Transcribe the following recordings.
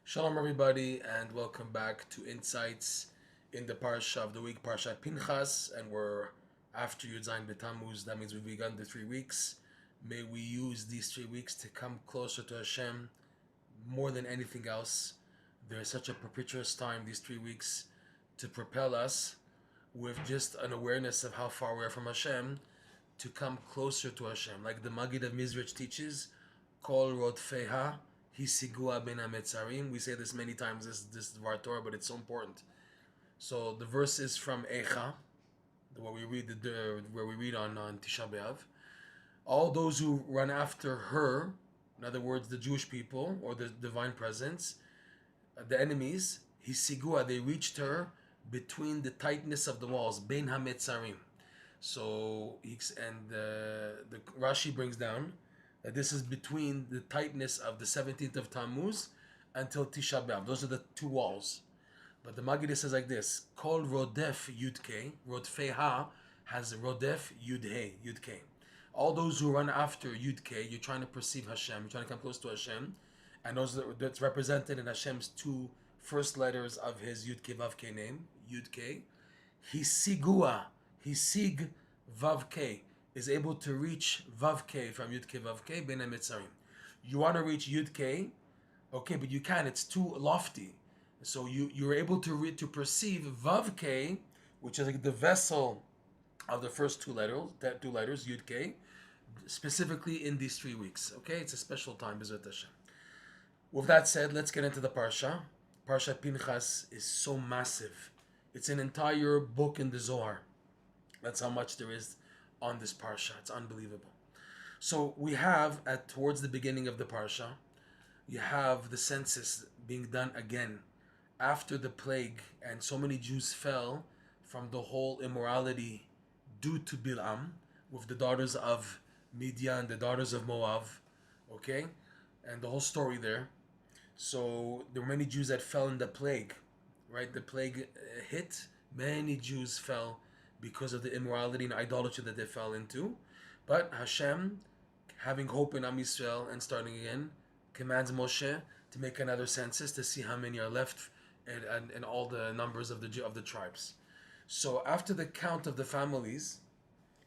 Shalom, everybody, and welcome back to Insights in the Parsha of the week, Parshat Pinchas, and we're after Yud-Zayin B'Tammuz. That means we've begun the 3 weeks. May we use these 3 weeks to come closer to Hashem more than anything else. There is such a propitious time, these 3 weeks, to propel us with just an awareness of how far we are from Hashem to come closer to Hashem. Like the Maggid of Mizrach teaches, Kol Rodfeha Hisigua ben hame'at. We say this many times, this is our Torah, but it's so important. So the verse is from Echa, where we read on Tisha B'Av. All those who run after her, in other words, the Jewish people or the divine presence, the enemies, Hisigua, they reached her between the tightness of the walls, ben hame'at. So the Rashi brings down that this is between the tightness of the 17th of Tammuz until Tisha B'Av. Those are the two walls. But the Maggid says like this: Kol Rodef Yud-Kei, Rodfeha has Rodef Yud-Kei. All those who run after Yud-Kei, you're trying to perceive Hashem, you're trying to come close to Hashem, and that's represented in Hashem's two first letters of his Yud-Kei Vav-Kei name, Yud-Kei. Hisig Vav-Kei is able to reach Vav-Kei from Yud-Kei Vav-Kei ben hame'at. You want to reach Yud-Kei, okay, but you can't. It's too lofty. So you're able to perceive Vav-Kei, which is like the vessel of the first two letters, Yud-Kei, specifically in these 3 weeks. Okay, it's a special time, B'ezrat Hashem. With that said, let's get into the Parsha. Parshat Pinchas is so massive. It's an entire book in the Zohar. That's how much there is on this Parsha. It's unbelievable. So we have, towards the beginning of the Parsha, you have the census being done again after the plague, and so many Jews fell from the whole immorality due to Bilam, with the daughters of Midian, the daughters of Moab, okay? And the whole story there. So there were many Jews that fell in the plague, right? The plague hit, many Jews fell because of the immorality and idolatry that they fell into. But Hashem, having hope in Am Yisrael and starting again, commands Moshe to make another census to see how many are left and all the numbers of the tribes. So after the count of the families,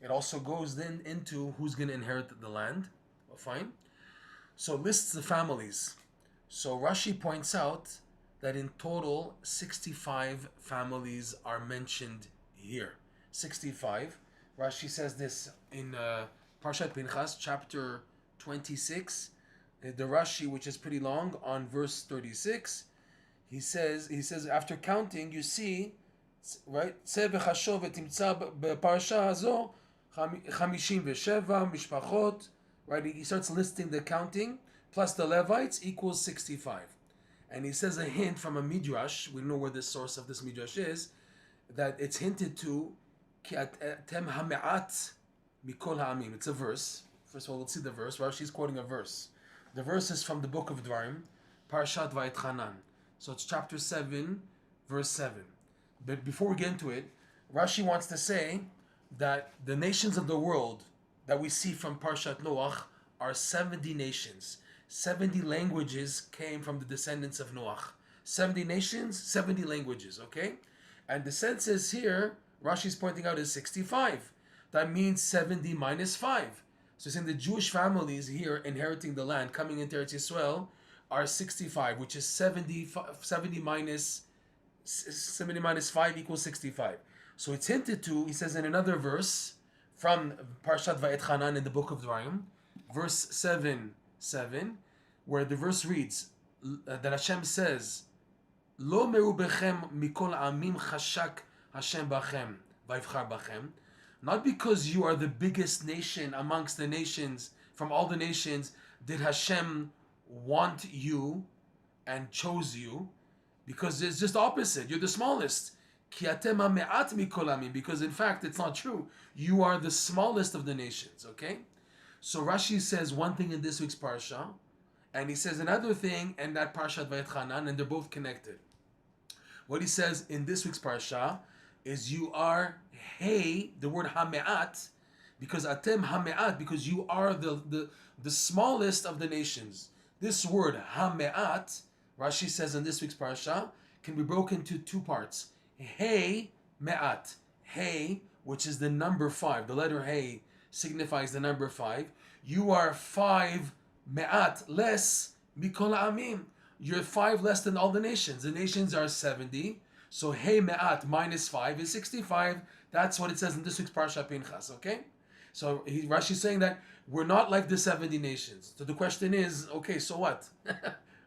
it also goes then into who's going to inherit the land. Well, fine. So it lists the families. So Rashi points out that in total 65 families are mentioned here. 65. Rashi says this in Parshat Pinchas, chapter 26. The Rashi, which is pretty long, on verse 36, he says after counting, you see, right? צא וחשוב ותמצא בפרשה הזו 57 משפחות, right? He starts listing the counting plus the Levites equals 65. And he says a hint from a midrash. We know where the source of this midrash is, that it's hinted to atem hame'at mikol ha'amim. It's a verse. First of all, let's see the verse. Rashi is quoting a verse. The verse is from the book of Dvarim, Parshat Vayetchanan. So it's chapter 7, verse 7. But before we get into it, Rashi wants to say that the nations of the world that we see from Parshat Noach are 70 nations. 70 languages came from the descendants of Noach. 70 nations, 70 languages, okay? And the census here, Rashi's pointing out, is 65. That means 70 minus 5. So it's in the Jewish families here inheriting the land, coming into Eretz Yisrael, are 65, which is 70 minus 5 equals 65. So it's hinted to, he says in another verse, from Parshat Vayetchanan in the book of Dvarim, verse 7, where the verse reads, that Hashem says, Lo merubechem mikol amim chashak Hashem bachem, vayivchar bachem. Not because you are the biggest nation amongst the nations, from all the nations, did Hashem want you and chose you, because it's just opposite. You're the smallest. Ki atem hame'at mikol amim, because in fact it's not true. You are the smallest of the nations, okay? So Rashi says one thing in this week's Parsha, and he says another thing in that Parshat Vayetchanan, and they're both connected. What he says in this week's Parsha is you are the word hame'at, because atem hame'at, because you are the smallest of the nations. This word hame'at Rashi says in this week's parsha, can be broken into two parts. Hame'at. Hey, which is the number 5. The letter Hey signifies the number 5. You are 5 me'at less mikol ha'amim. You're 5 less than all the nations. The nations are 70. So Hey me'at minus 5 is 65. That's what it says in this week's Parshat Pinchas, okay? So Rashi is saying that we're not like the 70 nations. So the question is, okay, so what?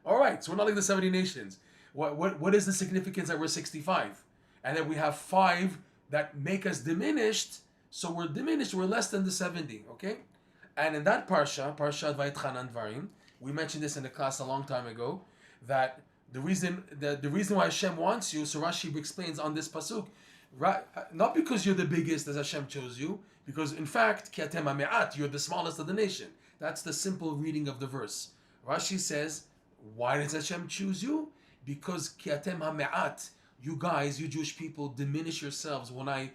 All right, so we're not like the 70 nations. What is the significance that we're 65? And then we have 5 that make us diminished. So we're diminished, we're less than the 70, okay? And in that Parshat Vayetchanan Dvarim, we mentioned this in the class a long time ago, that the reason why Hashem wants you, so Rashi explains on this pasuk, not because you're the biggest as Hashem chose you, because in fact, ki atem hame'at, you're the smallest of the nation. That's the simple reading of the verse. Rashi says, why does Hashem choose you? Because ki atem hame'at, you guys, you Jewish people, diminish yourselves when I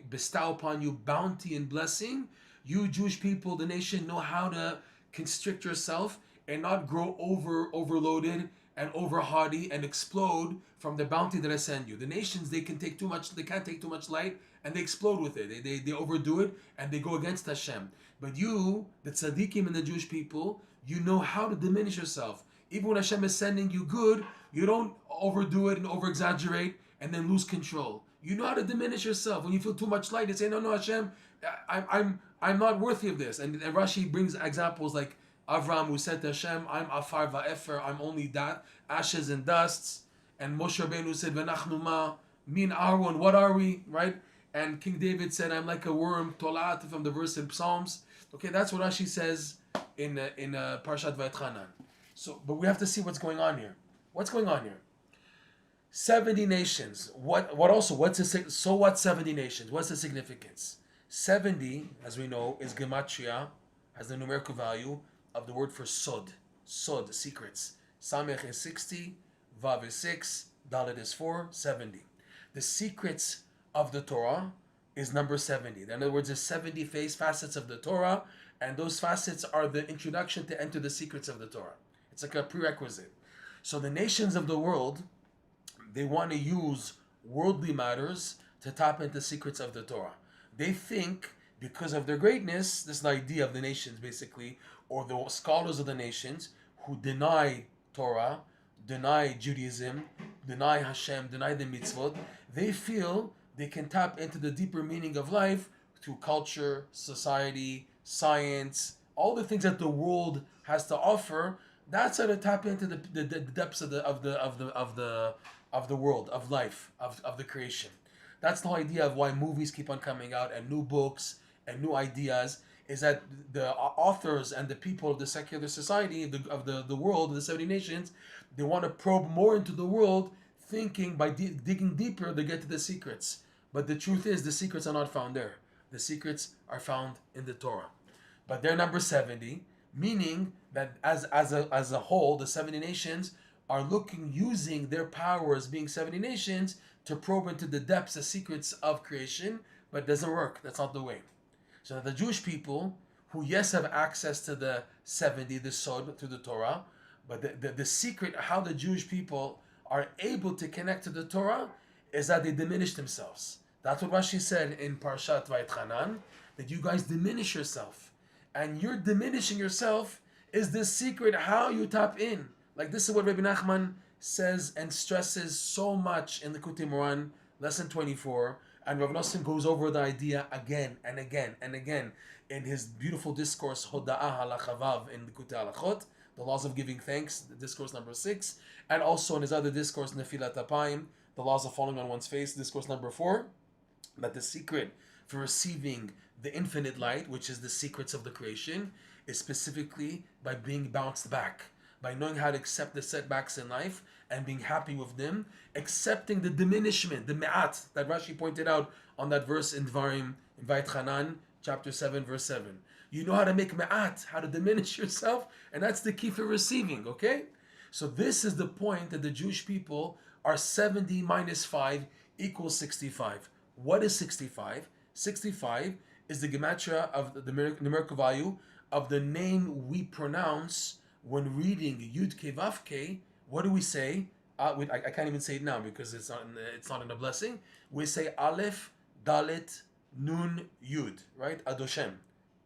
bestow upon you bounty and blessing. You Jewish people, the nation, know how to constrict yourself and not grow overloaded and over haughty and explode from the bounty that I send you. The nations, they can't take too much light, and they explode with it. They overdo it and they go against Hashem. But you, the tzaddikim and the Jewish people, you know how to diminish yourself. Even when Hashem is sending you good, you don't overdo it and over-exaggerate and then lose control. You know how to diminish yourself. When you feel too much light, you say, no, Hashem, I'm not worthy of this. And Rashi brings examples like Avram, who said to Hashem, I'm afar va'efer, I'm only that, ashes and dusts. And Moshe Rabbeinu said, V'nachnu ma, min Aaron, what are we, right? And King David said, I'm like a worm, tolat, from the verse in Psalms. Okay, that's what Rashi says in Parshat Vayetchanan. So, but we have to see what's going on here. What's going on here? 70 nations. What's so what 70 nations? What's the significance? 70, as we know, is gematria, has the numerical value of the word for sod. Sod, secrets. Samech is 60, Vav is 6, Dalet is 4, 70. The secrets of the Torah is number 70. In other words, there's 70 facets of the Torah, and those facets are the introduction to enter the secrets of the Torah. It's like a prerequisite. So the nations of the world, they want to use worldly matters to tap into secrets of the Torah. They think, because of their greatness, this is the idea of the nations basically, or the scholars of the nations who deny Torah, deny Judaism, deny Hashem, deny the mitzvot, they feel they can tap into the deeper meaning of life through culture, society, science, all the things that the world has to offer. That's how to tap into the depths of the world, of life, of the creation. That's the whole idea of why movies keep on coming out and new books and new ideas, is that the authors and the people of the secular society of the world, the 70 nations, they want to probe more into the world, thinking by digging deeper they get to the secrets. But the truth is, the secrets are not found there. The secrets are found in the Torah. But they're number 70, meaning that as a whole, the 70 nations are using their power as being 70 nations to probe into the depths, the secrets of creation, but it doesn't work. That's not the way. So the Jewish people, who yes have access to the 70, the sod, through the Torah, but the secret, how the Jewish people are able to connect to the Torah, is that they diminish themselves. That's what Rashi said in Parshat Vayetchanan, that you guys diminish yourself. And your diminishing yourself is the secret how you tap in. Like this is what Rebbe Nachman says and stresses so much in the Likutey Moharan Lesson 24. And Rebbe Nachman goes over the idea again and again and again in his beautiful discourse, Hoda'ah Halachavav in Likutey Halachot, the laws of giving thanks, discourse number 6. And also in his other discourse, Nefilat Apayim, the laws of falling on one's face, discourse number 4. That the secret for receiving the infinite light, which is the secrets of the creation, is specifically by being bounced back, by knowing how to accept the setbacks in life and being happy with them, accepting the diminishment, the me'at, that Rashi pointed out on that verse in Dvarim, in Vayetchanan, chapter 7, verse 7. You know how to make me'at, how to diminish yourself, and that's the key for receiving, okay? So this is the point that the Jewish people are 70 minus 5 equals 65. What is 65? 65 is the gematria of the numerical value of the name we pronounce when reading Yud-Kei Vav-Kei, what do we say? I can't even say it now because it's not in a blessing. We say Aleph, Dalet, Nun, Yud, right? Adoshem,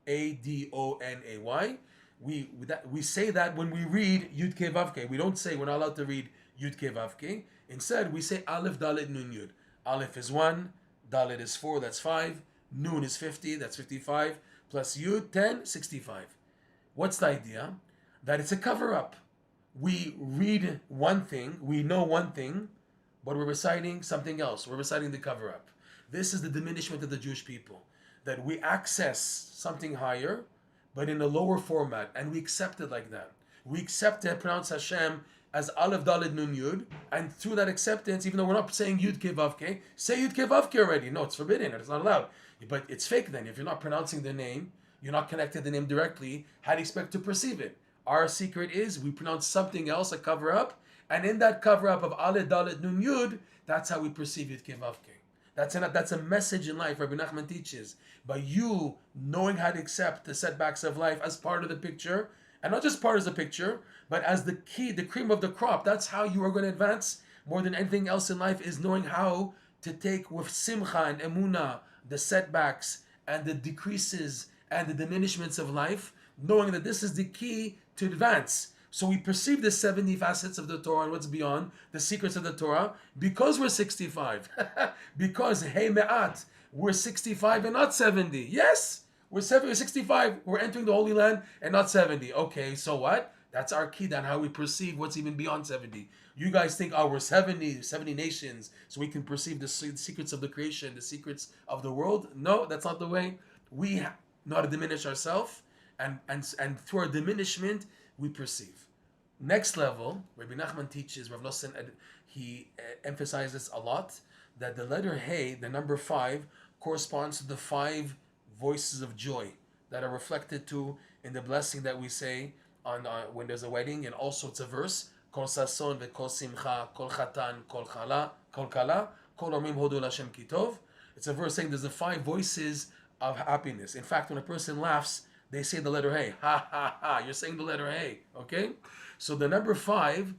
Adonay. We say that when we read Yud-Kei Vav-Kei. We don't say, we're not allowed to read Yud-Kei Vav-Kei. Instead, we say Aleph, Dalet, Nun, Yud. Aleph is 1, Dalet is 4, that's 5, Nun is 50, that's 55, plus Yud, 10, 65. What's the idea? That it's a cover-up. We read one thing, we know one thing, but we're reciting something else. We're reciting the cover-up. This is the diminishment of the Jewish people. That we access something higher, but in a lower format, and we accept it like that. We accept to pronounce Hashem as Aleph Dalet Nun Yud, and through that acceptance, even though we're not saying Yud-Kei Vav-Kei, say Yud-Kei Vav-Kei already. No, it's forbidden, it's not allowed. But it's fake then. If you're not pronouncing the name, you're not connected to the name directly, how do you expect to perceive it? Our secret is we pronounce something else, a cover-up, and in that cover-up of Aleph Dalet Nun Yud, that's how we perceive Yud-Kei Vav-Kei. That's a message in life, Rebbe Nachman teaches. By you knowing how to accept the setbacks of life as part of the picture, and not just part of the picture, but as the key, the cream of the crop. That's how you are going to advance more than anything else in life, is knowing how to take with simcha and emunah the setbacks and the decreases and the diminishments of life, knowing that this is the key to advance. So we perceive the 70 facets of the Torah and what's beyond, the secrets of the Torah, because we're 65. Because hame'at, we're 65 and not 70. Yes, we're 65. We're entering the Holy Land and not 70. Okay, so what? That's our key on how we perceive what's even beyond 70. You guys think, we're 70 nations, so we can perceive the secrets of the creation, the secrets of the world. No, that's not the way. We know how to diminish ourselves, and through our diminishment, we perceive. Next level, Rebbe Nachman teaches, Rav Nosson, he emphasizes a lot, that the letter Hey, the number 5, corresponds to the 5 voices of joy that are reflected to in the blessing that we say on when there's a wedding, and also it's a verse, Kol sason ve'kol simcha, kol chatan, kol kala, kol omrim hodu l'Hashem ki tov. It's a verse saying there's the 5 voices of happiness. In fact, when a person laughs, they say the letter Hey. Ha, ha, ha. You're saying the letter Hey. Okay? So the number 5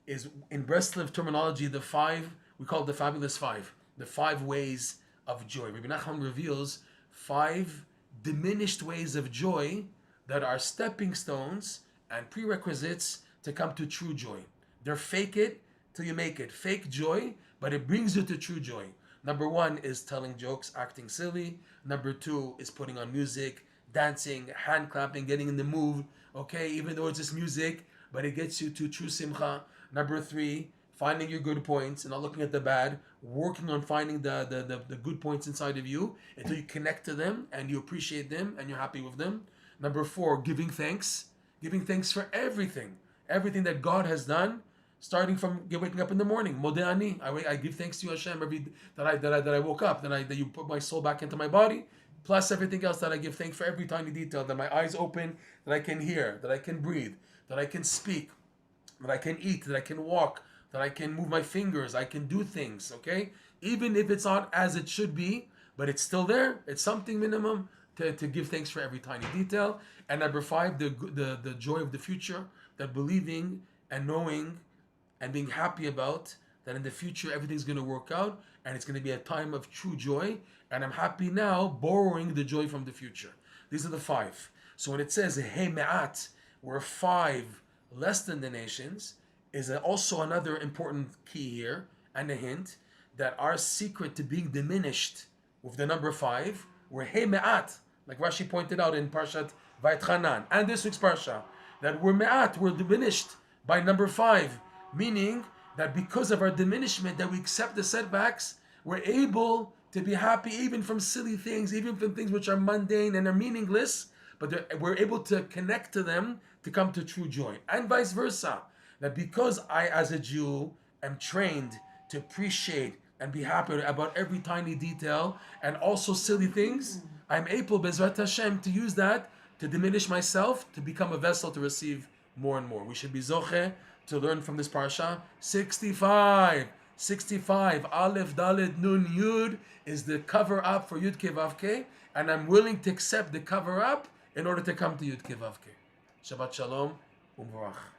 is, in Breslov terminology, the 5, we call it the fabulous 5. The 5 ways of joy. Rebbe Nachman reveals 5 diminished ways of joy that are stepping stones and prerequisites to come to true joy. They're fake it till you make it. Fake joy, but it brings you to true joy. Number 1 is telling jokes, acting silly. Number 2 is putting on music, dancing, hand clapping, getting in the mood. Okay, even though it's just music, but it gets you to true simcha. Number 3, finding your good points and not looking at the bad, working on finding the good points inside of you until you connect to them and you appreciate them and you're happy with them. Number 4, giving thanks for everything that God has done, starting from waking up in the morning. Modeh I give thanks to you, Hashem, that I woke up, that you put my soul back into my body, plus everything else that I give thanks for, every tiny detail, that my eyes open, that I can hear, that I can breathe, that I can speak, that I can eat, that I can walk, that I can move my fingers, I can do things, okay? Even if it's not as it should be, but it's still there. It's something minimum to give thanks for every tiny detail. And number 5, the joy of the future, that believing and knowing and being happy about that in the future everything's going to work out and it's going to be a time of true joy, and I'm happy now borrowing the joy from the future. These are the 5. So when it says hame'at, we're 5 less than the nations, is also another important key here and a hint that our secret to being diminished with the number 5, we're hame'at, like Rashi pointed out in Parshat Vayetchanan and this week's Parsha, that we're me'at, we're diminished by number 5, meaning that because of our diminishment, that we accept the setbacks, we're able to be happy even from silly things, even from things which are mundane and are meaningless, but we're able to connect to them to come to true joy. And vice versa, that because I, as a Jew, am trained to appreciate and be happy about every tiny detail and also silly things, I'm able, Bezrat Hashem, to use that to diminish myself, to become a vessel to receive more and more. We should be zoche to learn from this parsha. 65, Aleph Dalet Nun Yud is the cover up for Yud-Kei Vav-Kei, and I'm willing to accept the cover up in order to come to Yud-Kei Vav-Kei. Shabbat Shalom. Umvarach.